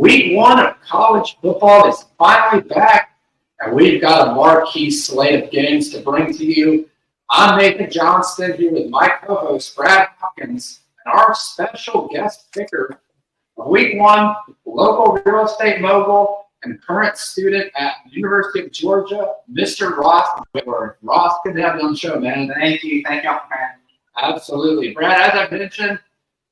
Week 1 of college football is finally back, and we've got a marquee slate of games to bring to you. I'm Nathan Johnston here with my co-host Brad Hawkins and our special guest picker of Week 1, local real estate mogul and current student at the University of Georgia, Mr. Ross Whitworth. Ross, good to have you on the show, man. Thank you. Thank y'all for having me. Absolutely. Brad, as I mentioned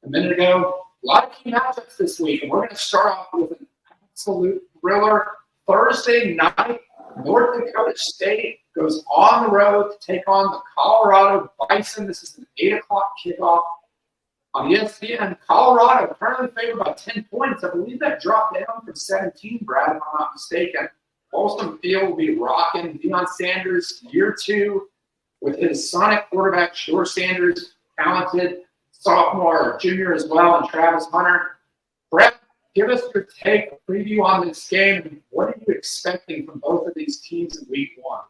a minute ago, a lot of key matchups this week, and we're going to start off with an absolute thriller. Thursday night, North Dakota State goes on the road to take on the Colorado Bison. This is an 8 o'clock kickoff on ESPN. Colorado currently favored by 10 points. I believe that dropped down from 17, Brad, if I'm not mistaken. Folsom Field will be rocking. Deion Sanders, year 2, with his sonic quarterback, Shedeur Sanders, talented sophomore, junior as well, and Travis Hunter. Brett, give us your take, a preview on this game, and what are you expecting from both of these teams in Week 1?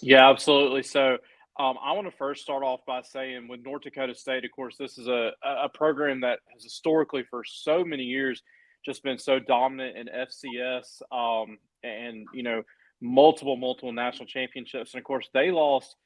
Yeah, absolutely. So I want to first start off by saying with North Dakota State, of course, this is a program that has historically for so many years just been so dominant in FCS and, you know, multiple national championships. And, of course, they lost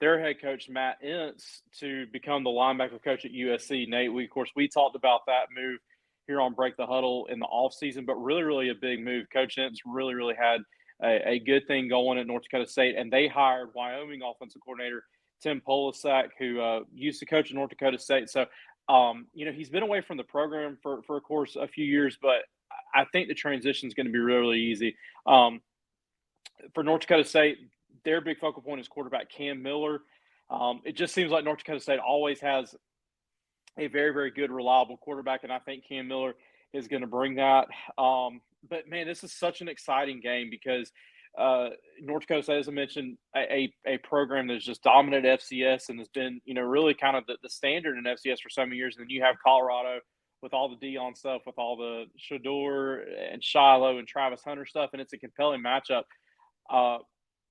their head coach, Matt Entz, to become the linebacker coach at USC. Nate, we talked about that move here on Break the Huddle in the offseason, but really a big move. Coach Entz really had a good thing going at North Dakota State, and they hired Wyoming offensive coordinator Tim Polasak, who used to coach at North Dakota State. So, you know, he's been away from the program for of course, a few years, but I think the transition is going to be really easy. For North Dakota State, their big focal point is quarterback Cam Miller. It just seems like North Dakota State always has a very good, reliable quarterback, and I think Cam Miller is going to bring that. But, man, this is such an exciting game because North Dakota State, as I mentioned, a program that's just dominated FCS and has been, you know, really kind of the standard in FCS for so many years. And then you have Colorado with all the Deion stuff, with all the Shedeur and Shiloh and Travis Hunter stuff, and it's a compelling matchup.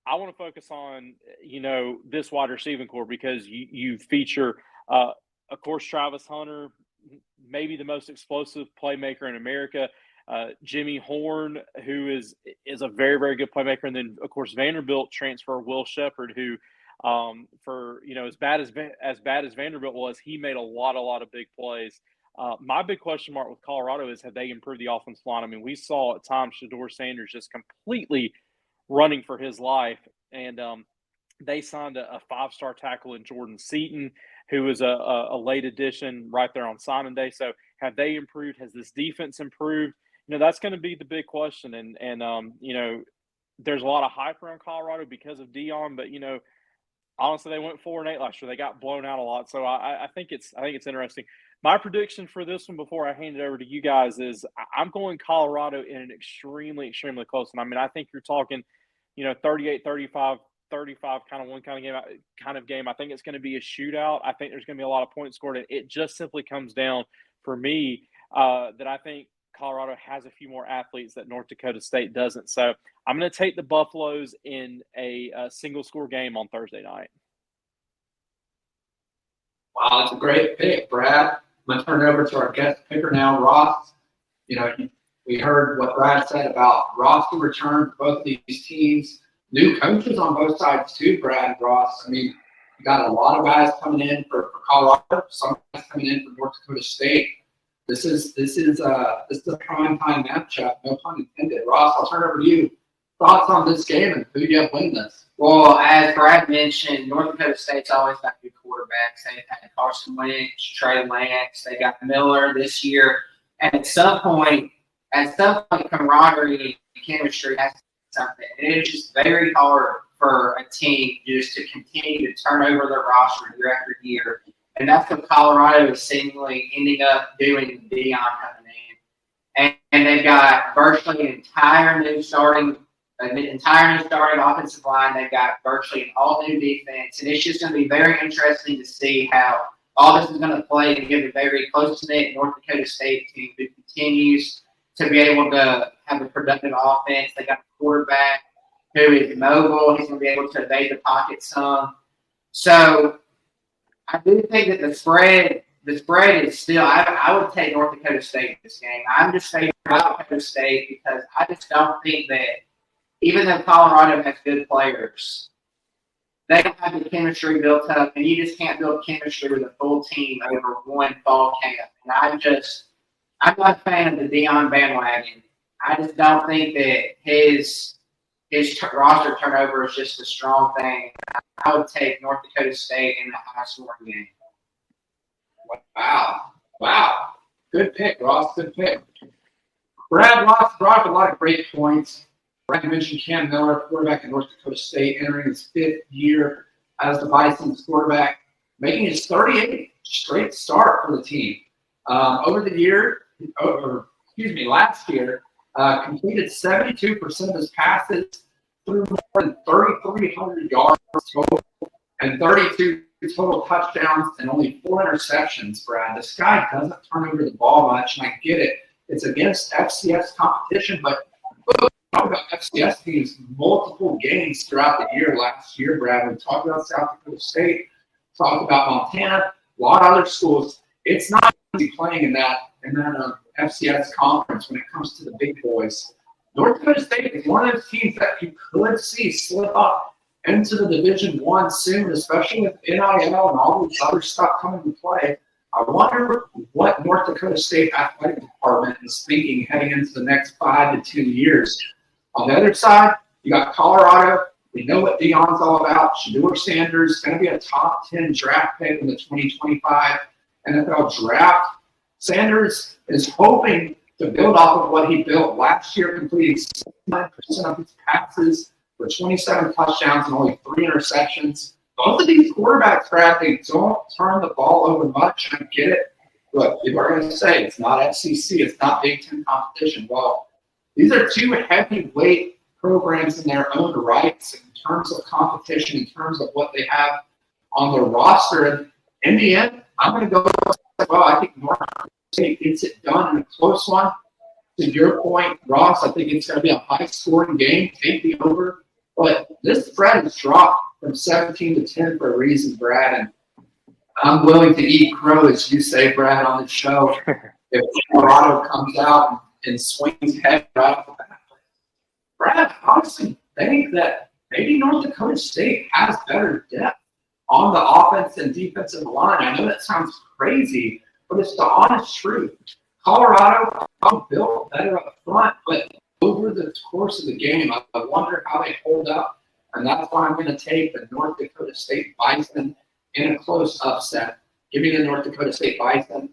I want to focus on, you know, this wide receiving core because you feature, of course, Travis Hunter, maybe the most explosive playmaker in America, Jimmy Horn, who is a very good playmaker, and then, of course, Vanderbilt transfer Will Shepherd, who, for, you know, as bad as Vanderbilt was, he made a lot of big plays. My big question mark with Colorado is, have they improved the offensive line? I mean, we saw at times Shedeur Sanders just completely running for his life, and they signed a 5-star tackle in Jordan Seaton, who is a late addition right there on signing day. So have they improved? Has this defense improved? You know, that's going to be the big question. And you know, there's a lot of hype around Colorado because of Deion, but, you know, honestly, they went 4-8 last year. They got blown out a lot. So I think it's interesting. My prediction for this one before I hand it over to you guys is I'm going Colorado in an extremely close. And I mean, I think you're talking, you know, 38-35 kind of game. I think it's going to be a shootout. I think there's going to be a lot of points scored. And it just simply comes down for me that I think Colorado has a few more athletes that North Dakota State doesn't. So I'm going to take the Buffaloes in a single score game on Thursday night. Wow, that's a great pick, Brad. I'm going to turn it over to our guest picker now, Ross. You know, we heard what Brad said about roster return for both of these teams. New coaches on both sides too, Brad and Ross. I mean, you got a lot of guys coming in for Colorado, some guys coming in for North Dakota State. This is a prime time matchup, no pun intended. Ross, I'll turn it over to you. Thoughts on this game and who do you have winning this? Well, as Brad mentioned, North Dakota State's always got good quarterbacks. They've had Carson Wentz, Trey Lance. They got Miller this year. And at some point, camaraderie and chemistry has to be something. And it's just very hard for a team just to continue to turn over their roster year after year. And that's what Colorado is seemingly ending up doing with Deion coming in. And they've got virtually an entire new starting offensive line. They've got virtually an all-new defense. And it's just going to be very interesting to see how all this is going to play to give a very close-knit North Dakota State team who continues to be able to have a productive offense. They got a quarterback who is mobile. He's going to be able to evade the pocket some. So I do think that the spread the spread is still. I would take North Dakota State in this game. I'm just favoring North Dakota State because I just don't think that even though Colorado has good players, they don't have the chemistry built up, and you just can't build chemistry with a full team over one fall camp. And I'm not a fan of the Deion bandwagon. I just don't think that his roster turnover is just a strong thing. I would take North Dakota State in the high-scoring game. Wow. Good pick, Ross. Good pick. Brad Watts brought up a lot of great points. Brad mentioned Cam Miller, quarterback at North Dakota State, entering his 5th year as the Bison's quarterback, making his 38th straight start for the team. Last year, completed 72% of his passes, threw more than 3,300 yards total, and 32 total touchdowns and only 4 interceptions, Brad. This guy doesn't turn over the ball much, and I get it. It's against FCS competition, but talk about FCS teams, multiple games throughout the year. Last year, Brad, we talked about South Dakota State, talked about Montana, a lot of other schools. It's not easy playing in that FCS conference when it comes to the big boys. North Dakota State is one of those teams that you could see slip up into the Division I soon, especially with NIL and all this other stuff coming into play. I wonder what North Dakota State athletic department is thinking heading into the next 5 to 10 years. On the other side, you got Colorado. We know what Deion's all about. Shedeur Sanders going to be a top 10 draft pick in the 2025 NFL draft. Sanders is hoping to build off of what he built last year, completing 69% of his passes for 27 touchdowns and only 3 interceptions. Both of these quarterbacks, Brad, they don't turn the ball over much, and I get it. Look, people are going to say it's not FCC, it's not Big Ten competition. Well, these are 2 heavyweight programs in their own rights in terms of competition, in terms of what they have on their roster. And in the end, I'm going to go, well, I think North Dakota State gets it done in a close one. To your point, Ross, I think it's going to be a high-scoring game. Take the over. But this spread has dropped from 17 to 10 for a reason, Brad. And I'm willing to eat crow, as you say, Brad, on the show. If Colorado comes out and swings head right off the bat. Brad, I honestly think that maybe North Dakota State has better depth on the offense and defensive line. I know that sounds crazy, but it's the honest truth. Colorado built better up front, but over the course of the game, I wonder how they hold up, and that's why I'm going to take the North Dakota State Bison in a close upset. Give me the North Dakota State Bison.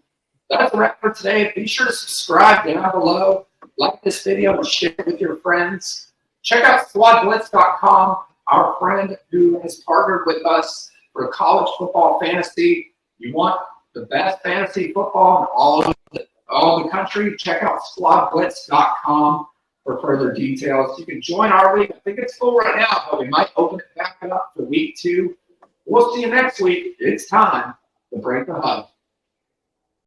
That's a wrap for today. Be sure to subscribe down below, like this video, and share it with your friends. Check out squadblitz.com, our friend who has partnered with us for college football fantasy. You want the best fantasy football in all the country? Check out squadblitz.com for further details. You can join our league. I think it's full right now, but we might open it back up for week 2. We'll see you next week. It's time to break the hub.